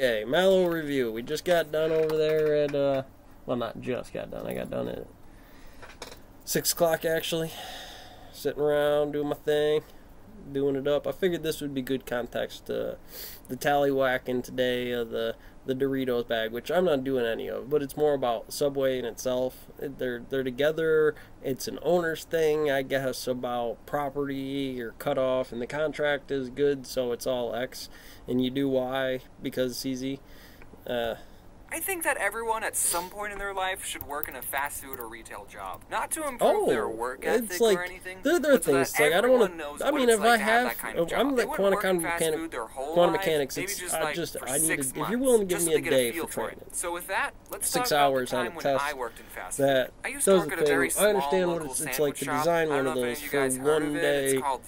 Okay, Mallow review. We just got done over there at, well, not just got done. I got done at 6 o'clock, actually. Sitting around, doing my thing, doing it up. I figured this would be good context to the tallywhacking today of the Doritos bag, which I'm not doing any of, but it's more about Subway in itself. They're together. It's an owner's thing, I guess, about property or cutoff, and the contract is good, so it's all X, and you do Y because it's easy. I think that everyone at some point in their life should work in a fast food or retail job. Not to improve their work ethic or anything, there are but things so that like I don't want everyone knows to. I mean, what if it's like I to have have, that kind of job. I'm They like wouldn't work in quantum fast food their whole quantum lives, mechanics. maybe It's, just I like just for I need 6 to. If months, you're willing to give just me a to get day feel for for training, it. So with that, let's 6 talk about hours the on time a when test, I worked in fast food. that I used to does work the at a very thing. I understand small what local it's like to sandwich design shop. I one don't of know those if any of you for guys heard one of it. day It's called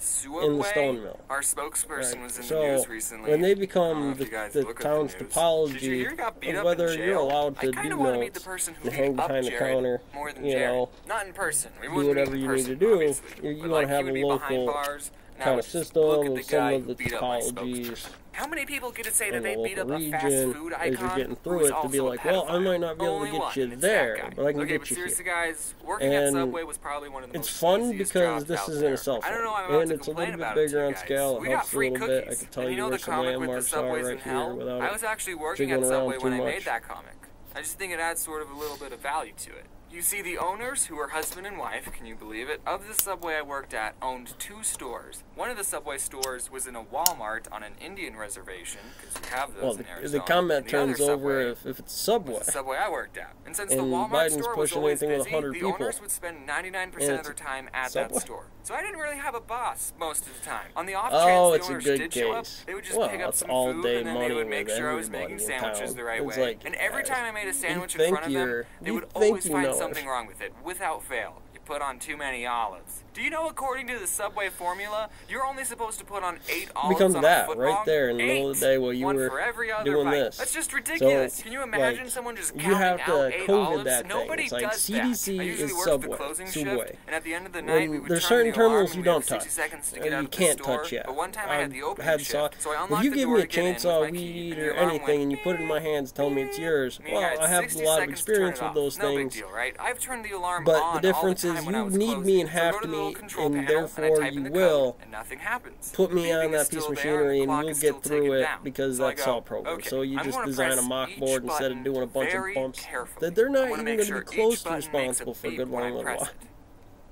in the Subway. stone mill. Our spokesperson was in the So news recently. when they I don't know become if you guys the look at the town's news. Did you topology hear he got beat of up in whether you're jail? allowed to I do kind of want to meet the notes person who and hang beat up behind the Jared counter, more than you Jared. know, Not in person. We do wouldn't whatever meet in you need person, to do. obviously. You But, want to like, have he a would be behind local bars, and I kind would of just look system at the with some guy of who the beat up my topologies spokesperson. How many people get to say in that the they beat local up a fast region food as you're icon getting through who's it to be also a like, well, I pedophile? might not be able to Only get one, you it's that there, guy. but I can Okay, get but you here. seriously, guys, working at And Subway was probably one of the it's most fun easiest because jobs this out is in there. a cell I don't phone, know, I'm about and to it's a complain little bit about it to bigger you on guys. scale. It We got helps a free little bit. I cookies. can tell And you you know where the some comic with the landmarks are subways in right here hell? without I it was actually working jiggling at around Subway too when I much. made that comic. I just think it adds sort of a little bit of value to it. You see, the owners, who are husband and wife, can you believe it, of the Subway I worked at owned 2 stores. One of the Subway stores was in a Walmart on an Indian reservation, because we have those in Arizona. The comment turns other over Subway if it's Subway. was the Subway I worked at. And since the And Walmart Biden's store was pushing always anything with busy, 100 the people. owners would spend 99% And of their time at Subway? that store. So I didn't really have a boss most of the time. On the off Oh, chance it's the a owners good did show up, case. they would just Well, pick up it's some all food day and then they money would make with sure I was everybody making in sandwiches town. the right It's way. like, And every guys, time I made a you sandwich in think front of them, they you would think always you find know something it. wrong with it, without fail. You put on too many olives. Do you know, according to the Subway formula, you're only supposed to put on 8 olives Becomes on that a foot right long? there in the middle of the day while you One were for every other doing bite. this. That's just ridiculous. So, Can you imagine like, someone just you counting have to out 8 COVID olives? that thing. Nobody It's like does CDC that. I usually is work Subway. the closing Subway. shift, and at the end of the night, we would There's turn certain the alarm terminals and you we had don't 60 touch. seconds to get You out of the can't store. touch yet. But one time I had the opening had shift, so I if unlocked you the give door me a to get in with chainsaw, my weed key, and or the alarm anything, and you went put it in my hands, tell me it's yours. I mean, Well, I have a 60 lot of seconds to turn experience it with off. those No big things. deal, right? I've turned the alarm But on the difference all the is time when I you was need closing. me and So I have go to the little me, control and panel, therefore I type in you the will code, and nothing happens. put me The on beeping is that piece still of there, machinery the and clock we'll is still get through ticking it down. because So I that's go, all programmed. okay, So you I'm just gonna design a press mock each board instead of button doing a bunch of very bumps carefully. that they're I not wanna even make going sure to be close each to button makes a responsible for a beep good when I long little press while. it.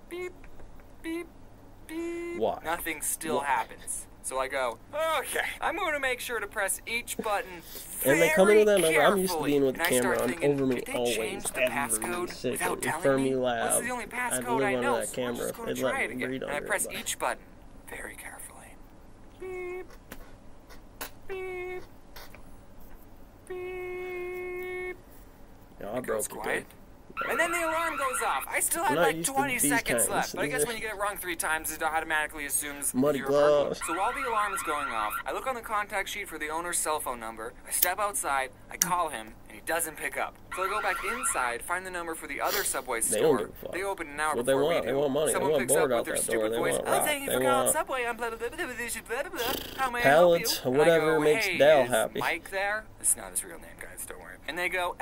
Beep, beep, beep. Why? Nothing still Why? happens. So I go, okay, I'm going to make sure to press each button And they come in with that number. I'm used to carefully. being with the And I start camera on thinking, over me did they always. change the Every passcode sick without in telling Fermi me? Lab. This is the only I'd passcode live I under know, that so we're camera just if going to they'd try let it me again. read And I under press it. each button very carefully. Beep, beep, beep. Yeah, I It broke goes it, quiet. dude. And then the alarm goes off. I still had I'm not like used to 20 these seconds kinds. left. But I guess These when you get it wrong 3 times, it automatically assumes Muddy you're a burglar. gloves. So while the alarm is going off, I look on the contact sheet for the owner's cell phone number. I step outside, I call him, and he doesn't pick up. So I go back inside, find the number for the other Subway They don't store. give a fuck. They open an hour What they before we want? do. They want money. Someone They want picks up board with out their that door. stupid They voice. want Oh, rock. thank you They for calling want Subway. I'm blah, blah, blah, blah, blah, blah, blah, blah. How may pallets, I help you? whatever And I go, makes hey, Dal is happy. Mike there? It's not his real name, guys. Don't worry. And they go,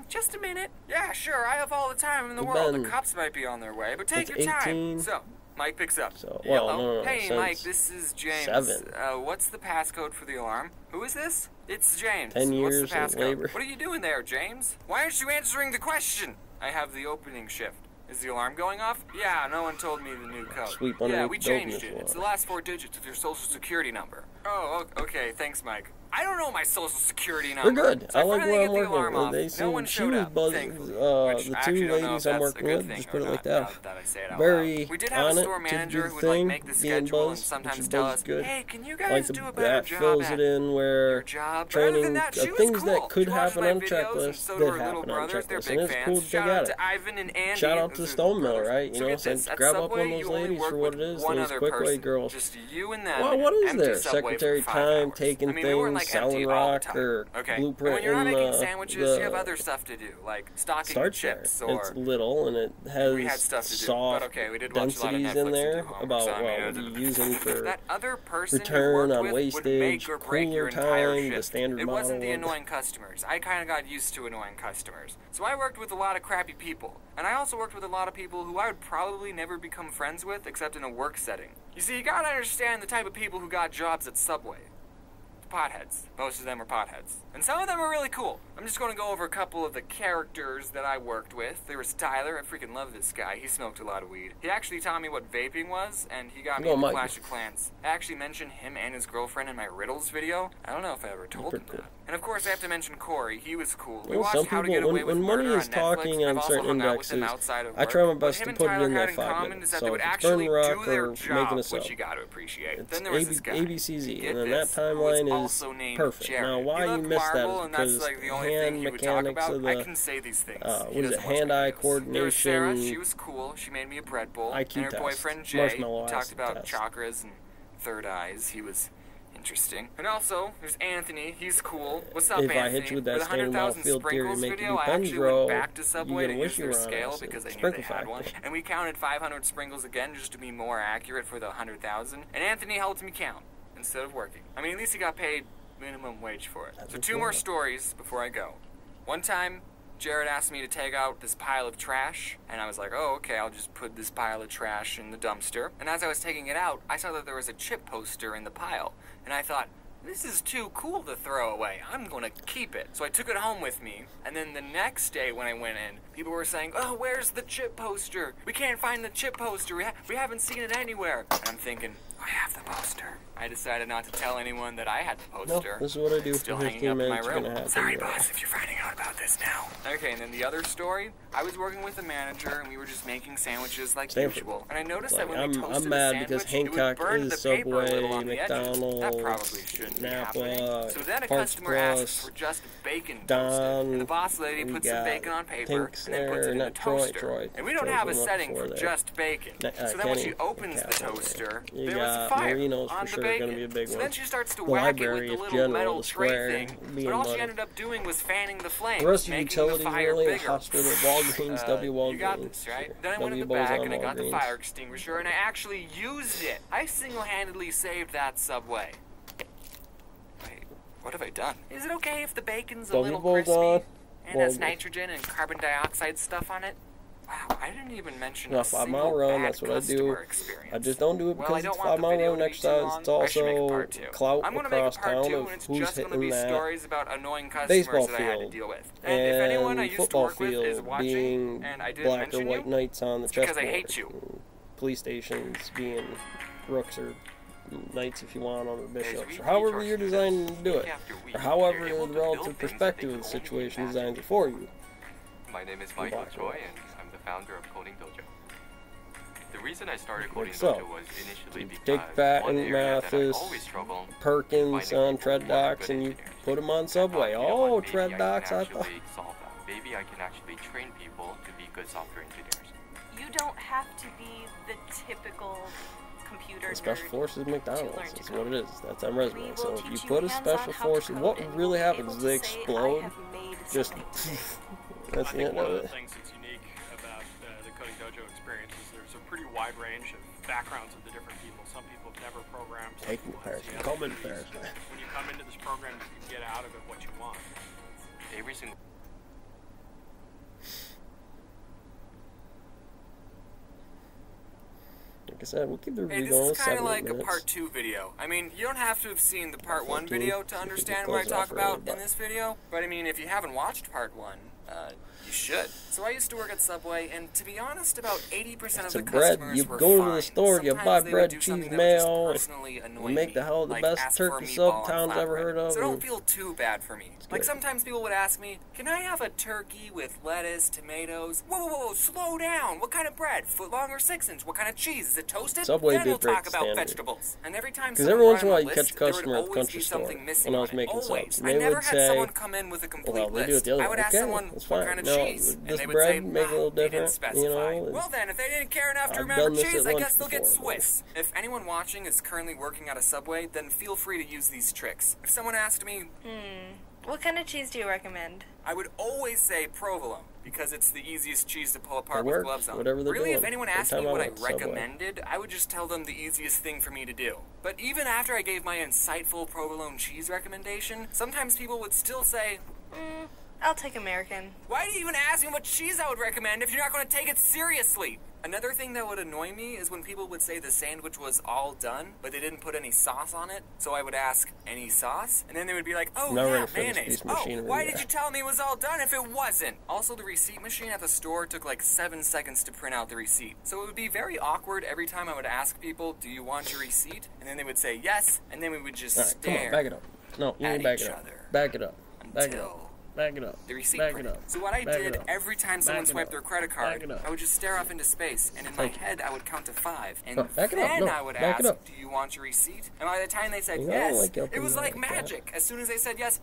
just a minute. Yeah, sure. I have all the time in the world. The cops might be on their way, but take your time. 18. So, Mike picks up. So, well, Hello. no, Hey, since Mike, this is James. 7. What's the passcode for the alarm? Who is this? It's James. 10 years What's the of passcode? labor. What are you doing there, James? Why aren't you answering the question? I have the opening shift. Is the alarm going off? Yeah, no one told me the new code. Sweep Yeah, underneath we the changed dope it. as It's the well. last 4 digits of your social security number. Oh, okay. Thanks, Mike. I don't know my social security number. They're good. So I like finally where get I'm the working alarm with. off. They No seem, one she showed was up, buzzing. thankfully, which The I 2 actually don't know ladies if I'm that's a working good with, thing just or put it not, like that. now that I say it out Very loud. We did have on a it store to manager do who the would thing, make the being schedule and buzzed, sometimes which is tell buzzed us, good. hey, can you Like guys the do a better that job fills at it in where your job? But other training than that, she was things cool. that could She watched happen my on videos, checklists and so did do her little happen on brothers. They're checklists, big and it's fans. cool that they Shout got out it. to Ivan and Andy. Shout out to Those are Stone Mill, brothers. right? You So know, get this, so at grab up Subway, one of you those only ladies work for what with it is, one those other quick way person. girls. Just you and them. Well, in what an is empty there? Subway for Secretary 5 time, hours. taking I mean, we weren't like Selling empty all the Rock time. or Okay. Blueprint And when you're not in making the- sandwiches, you have the other stuff to do, like stocking starts chips there. or. It's little and it We had has stuff to do, soft but okay, we did watch a lot of densities Netflix in there and do homework, about so I mean, what you're using for that other person return you worked on with would wastage, make or break your cooler entire time, the shift. standard It wasn't the model. annoying customers. I kind of got used to annoying customers. So I worked with a lot of crappy people, and I also worked with a lot of people who I would probably never become friends with except in a work setting. You see, you gotta understand the type of people who got jobs at Subway. Potheads. Most of them are potheads. And some of them are really cool. I'm just going to go over a couple of the characters that I worked with. There was Tyler. I freaking love this guy. He smoked a lot of weed. He actually taught me what vaping was, and he got me into Clash of Clans. I actually mentioned him and his girlfriend in my Riddles video. I don't know if I ever told him that. And of course, I have to mention Corey. He was cool. We watched How to Get Away with Murder on Netflix. I've also hung out with him outside of work. I try my best to put it in that 5 common minutes. is that So they would if it's actually burning rock do their or job, making a sub, which you got to appreciate. it's Then there was this guy. ABCZ, Get and then that this, who was timeline also is named perfect. Jared. Now, why He you loved missed that marble, is and that's because like the only thing hand he would talk mechanics about. of I the can say these things. what He is it, doesn't watch hand-eye videos. There was Sarah. coordination, She was cool. She made me a bread bowl. IQ and her test, boyfriend Jay marshmallow talked eyes about test. chakras and third eyes. He was interesting. And also, there's Anthony. He's cool. What's up, If Anthony? I hit you with that For the standard 100,000 field theory, sprinkles make video, you I pens actually grow, went back to Subway you to get a use their wishy scale around because I us. knew they Sprinkle had one. factor. And we counted 500 sprinkles again just to be more accurate for the 100,000. And Anthony helped me count instead of working. I mean, at least he got paid minimum wage for it. So 2 more stories before I go. One time, Jared asked me to take out this pile of trash, and I was like, oh, okay, I'll just put this pile of trash in the dumpster. And as I was taking it out, I saw that there was a chip poster in the pile, and I thought, this is too cool to throw away. I'm gonna keep it. So I took it home with me, and then the next day when I went in, people were saying, oh, where's the chip poster? We can't find the chip poster. We haven't seen it anywhere. And I'm thinking, I have the poster. I decided not to tell anyone that I had the poster. No, this is what I do It's still for hanging 15 up in my minutes. You're room. gonna have Sorry, to, boss, if you're finding out about this now. Okay, and then the other story, I was working with a manager, and we were just making sandwiches like Stanford. usual. And I noticed Like, that when we toasted I'm mad the because sandwich, it would Hancock burn is the paper a little Subway, on the edges. That McDonald's, probably shouldn't be happening. Napa, So then a Parts customer asked Plus, for just bacon Don, toasted, and the boss lady we put some got bacon on paper Pink's and then puts there, it in the not Troy, toaster. Troy. And we don't Troy's have a the one setting before for there. just bacon. So then when Kenny, she opens the Cat, toaster, you there was a got fire Marinos on for the sure, bacon. gonna be a big so one. then she starts to The whack it library with is the little general, metal the tray square, thing. being But all she muddy. ended up doing was fanning the flames, The rest of making utilities the fire really, bigger. hospital, Walgreens, W Walgreens. You got this, right? Then I went in W the back Bozon and I got the Walgreens. fire extinguisher and I actually used it. I single-handedly saved that Subway. Wait, what have I done? Is it okay if the bacon's a W little Bozon crispy and has Walgreens. nitrogen and carbon dioxide stuff on it? Wow, I didn't even mention No, a 5 single mile run, bad that's what I do. customer experience. I just don't do it Well, because I it's don't 5 want the mile video run to be too exercise. long. It's I should make a also part 2. clout I'm gonna make a across part town 2, of and it's who's just gonna hitting be that stories about annoying customers baseball that I had to field deal with. And if anyone I and used to football work with is field watching, being and I didn't black or mention white you, knights on the it's because chessboard. I hate you. and Police stations being rooks or knights if you want, or bishops, or however you're designed to do it, or however the relative perspective of the situation designs it for you. My name is Michael Choi, and I'm the founder of Coding Dojo. The reason I started Coding so. Dojo was initially because Take Fat one and area that I Mathis, always struggled Perkins finding on people tread who are docks, good and you engineers. put them on I Subway. thought, you know what, Oh, maybe tread I can docks, I thought. actually solve that. Maybe I can actually train people to be good software engineers. You don't have to be the typical computer Special nerd Forces to McDonald's. learn to That's code. what it is. That's on resume. We will So if teach you you put a hands-on Special how to Forces, code, what and really you'll be happens is able they to say, explode. "I have made Just something." that's I the think end one of of the it. things that's unique about the Coding Dojo experience is there's a pretty wide range of backgrounds of the different people. Some people have never programmed. Some Taking people have Thursday. zero Coming expertise. Thursday. When you come into this program, you can get out of it what you want. Every single Like I said, we'll keep the Hey, review this going. is kind of 7 like a minutes. part 2 video. I mean, you don't have to have seen the part 1 14. video to You can understand close what I it talk off about early, in this video. But I mean, if you haven't watched part 1, you should. So I used to work at Subway, and to be honest, about 80% of the Some bread. customers You were go to fine. the store, you Sometimes buy they bread, would do cheese, something that would just mayo, personally annoy you make me, the hell the like best ask for a turkey meatball sub on town's ever flatbread. heard of. So don't and feel too bad for me. Like good. sometimes people would ask me, "Can I have a turkey with lettuce, tomatoes?" Whoa, whoa, whoa! Slow down. What kind of bread? Footlong or 6-inch? What kind of cheese? Is it toasted? Subway Then did we'll break talk the about standard. vegetables. And every time Because someone every once in a brought while in you a catch a list, there would customer at the always country be store something missing when I was on it. making Always. subs. I They never would had say, someone come in with a complete well, they do it list. the other I way. would ask Okay, someone, That's what fine. kind of No, cheese? And this they would bread say, make it a little they didn't different, specify. you know. Well then, if they didn't care enough to I've remember done this cheese, at I lunch guess they'll get before, Swiss. If anyone watching is currently working at a Subway, then feel free to use these tricks. If someone asked me, What kind of cheese do you recommend? I would always say provolone, because it's the easiest cheese to pull apart It with works, gloves on. whatever they're Really, if doing. anyone Every asked me time I what I went to Subway. recommended, I would just tell them the easiest thing for me to do. But even after I gave my insightful provolone cheese recommendation, sometimes people would still say, I'll take American. why do you even ask me what cheese I would recommend if you're not going to take it seriously? Another thing that would annoy me is when people would say the sandwich was all done, but they didn't put any sauce on it. So I would ask, any sauce? And then they would be like, oh Not yeah, ready for this mayonnaise. piece Oh, machinery why yet. did you tell me it was all done if it wasn't? Also, the receipt machine at the store took like 7 seconds to print out the receipt. So it would be very awkward every time I would ask people, do you want your receipt? And then they would say yes, and then we would just All right, come on, stare back it up. No, you at need to back each it up. other Back it up. Back it until up. Back it up. the receipt Back it printed. up. So what I Back it did up. every time someone Back it swiped up. their credit Back card, it up. I would just stare off into space, and in my head I would count to 5, and Oh, back it up. then No, I would back ask, it up. "Do you want your receipt?" And by the time they said You know, yes, I like it helping was you like like that. magic. As soon as they said yes,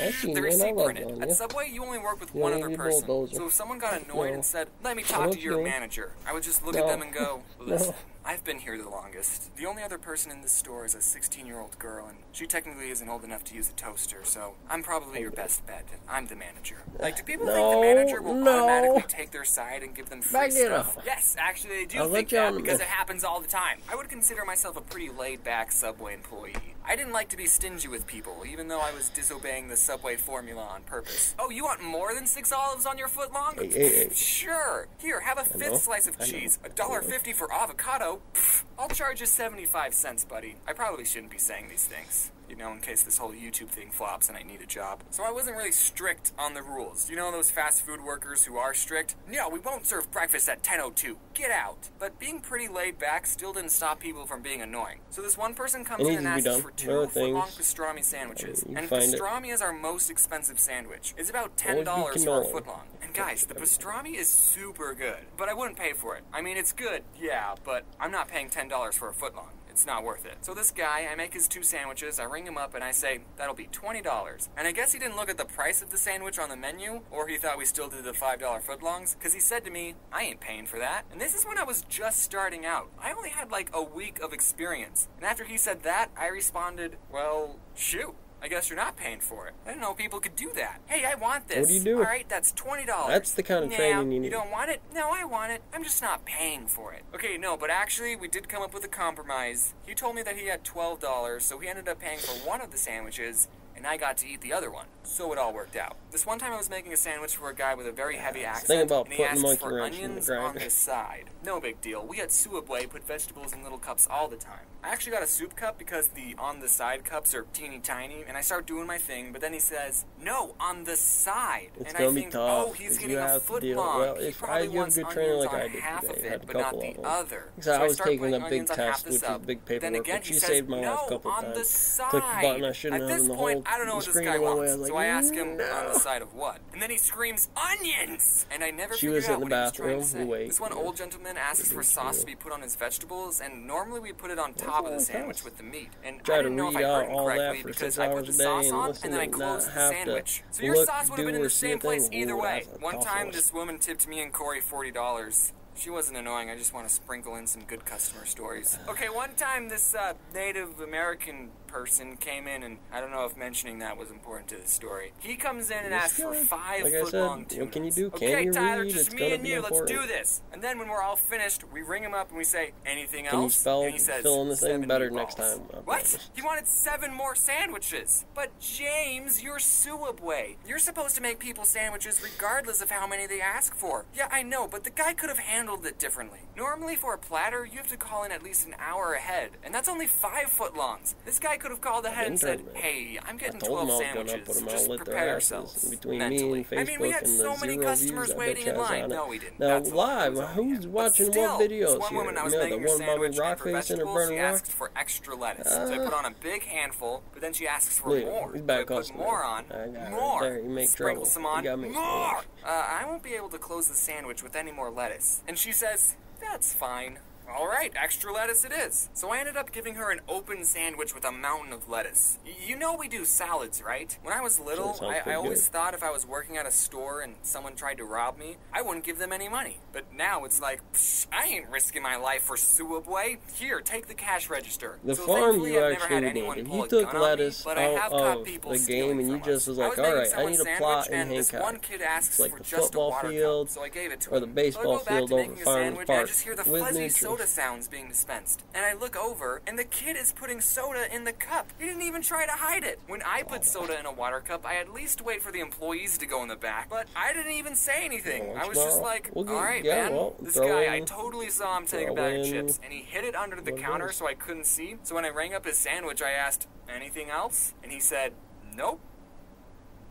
I seen the you, and I receipt love printed. on At you. Subway, you only work with You one ain't other a person. bulldozer. So if someone got annoyed No. and said, "Let me I talk know to what your you're doing. manager," I would just look No. at them and go, No. "Listen, I've been here the longest. The only other person in this store is a 16-year-old girl, and she technically isn't old enough to use a toaster, so I'm probably your best bet. I'm the manager." Like, do people think the No, manager will no. automatically take their side and give them free Back it stuff? up. Yes, actually they do I'll let think you that on the because miss. it happens all the time. I would consider myself a pretty laid-back Subway employee. I didn't like to be stingy with people, even though I was disobeying the Subway formula on purpose. Oh, you want more than 6 olives on your footlong? Hey. Sure. Here, have a know. fifth slice of I know. cheese. $1.50 for avocado. Pfft, I'll charge you 75 cents, buddy. I probably shouldn't be saying these things, you know, in case this whole YouTube thing flops and I need a job. So I wasn't really strict on the rules. You know those fast food workers who are strict? No, we won't serve breakfast at 10:02. Get out. But being pretty laid back still didn't stop people from being annoying. So this one person comes It in and needs to be asks done. for There are 2 footlong things- pastrami sandwiches. you And find it. pastrami is our most expensive sandwich. It's about Always be $10 for a cannoli. footlong. And guys, the pastrami is super good. But I wouldn't pay for it. I mean, it's good, yeah, but I'm not paying $10 for a footlong. It's not worth it. So this guy, I make his 2 sandwiches, I ring him up and I say, that'll be $20. And I guess he didn't look at the price of the sandwich on the menu, or he thought we still did the $5 footlongs, because he said to me, I ain't paying for that. And this is when I was just starting out. I only had like a week of experience. And after he said that, I responded, well, shoot. I guess you're not paying for it. I didn't know people could do that. Hey, I want this. What do you do? All right, that's $20. That's the kind of training you need. You don't want it? No, I want it. I'm just not paying for it. Okay, no, but actually, we did come up with a compromise. He told me that he had $12, so he ended up paying for one of the sandwiches, and I got to eat the other one. So it all worked out. This one time I was making a sandwich for a guy with a very heavy accent, about and he putting asked monkey for wrench in the onions grinder. on the side. No big deal. We at Subway put vegetables in little cups all the time. I actually got a soup cup because the on the side cups are teeny tiny, and I start doing my thing, but then he says, no, on the side. It's and gonna I be think, tough, oh, he's 'cause getting you a have to foot deal- long. well, He if probably you have wants good training onions like on I did half today, of I had it, a but not couple the of them. other. So I I was start taking putting a big onions on half test, the which is sub. big Then paperwork, again, but he she says, saved my life a no, couple on times. the side. Clicked the button I shouldn't At have, this and the point, whole I don't know what this screen guy went away. wants. I was So like, I ask him no. on the side of what? And then he screams, onions! And I never She figured was in out the what he was trying to bathroom. say. We wait. This one old gentleman asks for sauce to be put on his vegetables, and normally we put it on top of the sandwich with the meat. And Try I to didn't know if read I heard out him all that correctly for because 6 I put hours the a day sauce and on listen and then I and closed not the have to sandwich. So your look, sauce would have been in do, the or see same a thing. place either Ooh, way. that's a One tough time one. this woman tipped me and Corey $40. She wasn't annoying, I just want to sprinkle in some good customer stories. Okay, one time this Native American person came in, and I don't know if mentioning that was important to the story. He comes in and It's asks for good. 5 Like I foot said, long what tunas. can you do? Can Okay, you Tyler, read? just It's me gonna and be you, let's do important. this. And then when we're all finished, we ring him up and we say, anything else? Can you spell and he says, fill in the thing 7 better meatballs. next time? I What? promise. He wanted 7 more sandwiches. But James, you're Subway. You're supposed to make people sandwiches regardless of how many they ask for. Yeah, I know, but the guy could have handled it differently. Normally for a platter, you have to call in at least an hour ahead, and that's only 5 foot longs. This guy could have called ahead and said, hey, I'm getting I told 12 them I was gonna sandwiches. put them out, Just lit their prepare asses. yourselves Between mentally. me and Facebook I mean, we had and so the many 0 customers views, I waiting bet in you I was line. on it. No, we didn't. Now, That's what live, was on who's hand. But watching still, what videos this one here? woman I was Yeah, the making her one Bobby sandwich, and for Rockface and her vegetables, Burning she Rock? asked for extra lettuce. So I put on a big handful, but then she asks for Look, more. he's So back I put customer. more on. I got it More. right there. You make Sprinkle trouble. some You on. gotta make More. I won't be able to close the sandwich with any more lettuce. And she says, that's fine. All right, extra lettuce it is. So I ended up giving her an open sandwich with a mountain of lettuce. You know we do salads, right? When I was little, Sounds I pretty always good. thought if I was working at a store and someone tried to rob me, I wouldn't give them any money. But now it's like, psh, I ain't risking my life for Subway. Here, take the cash register. The So farm thankfully, you I've never actually had did. anyone If pull you a took gun on me, lettuce but I have out caught of people the stealing game and you from just us. was I like, was all making right, I someone's need a sandwich, plot in and this one Hancock. kid asks It's like for the just a football water field cup, so I gave it to or him. the baseball so I go back field to over making a Farmers sandwich, and I Park just hear the with fuzzy nutrients. soda sounds being dispensed. And I look over, and the kid is putting soda in the cup. He didn't even try to hide it. When I put soda in a water cup, I at least wait for the employees to go in the back. But I didn't even say anything. I was just like, all right, man. This guy, I totally saw him take a bag of chips, and he hid it under the counter so I couldn't see. So when I rang up his sandwich, I asked, anything else? And he said, nope.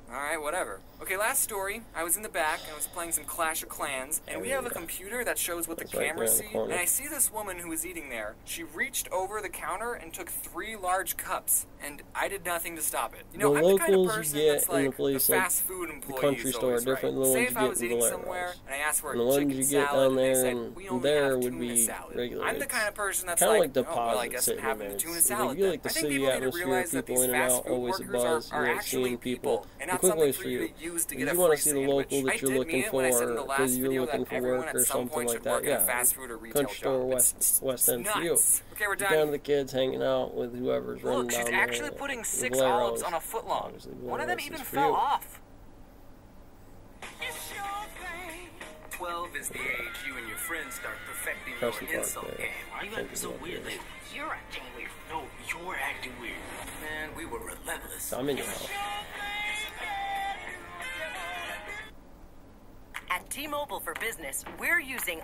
Alright, whatever. Okay, last story. I was in the back, and I was playing some Clash of Clans, and we have a computer that shows what the That's right cameras there in the see, corner. and I see this woman who was eating there. She reached over the counter and took 3 large cups, and I did nothing to stop it. You know, The I'm the kind of locals you person get that's in the like place, the like fast food employees country store are always different right. than the Say ones if you I get was in eating Blair somewhere, House. and I asked for And the a ones chicken you get salad, down and they there said, and we only there have would tuna be salad. regular. I'm the It's kind of person that's kind of like, like oh, well, I deposits guess I'm sitting in having there. a tuna It's salad like, you then. like the I think city people need to atmosphere, realize that people these in and fast out, food always a workers buzz, are you like actually seeing people. and The not quick something ways for for you you. to use to If get a you want free to see the sandwich. local I that you're did looking mean it when I said in for, the last because you're video looking that for everyone work at or some something point like should work that, in a yeah. fast food or retail Country store, job. West End for you. Nuts. Okay, we're Down to done. the kids hanging out with whoever's running Look, she's down actually there. putting The 6 Blair olives House. on a foot long. Obviously, One Blair of them House even is for fell you. off. 12 is the age you and your friends start perfecting Preston your Park insult there. game. Why You you acting acting so so weird weird? lately? You're acting weird. No, you're acting weird. Man, we were relentless. So I'm in your house. At T-Mobile for Business, we're using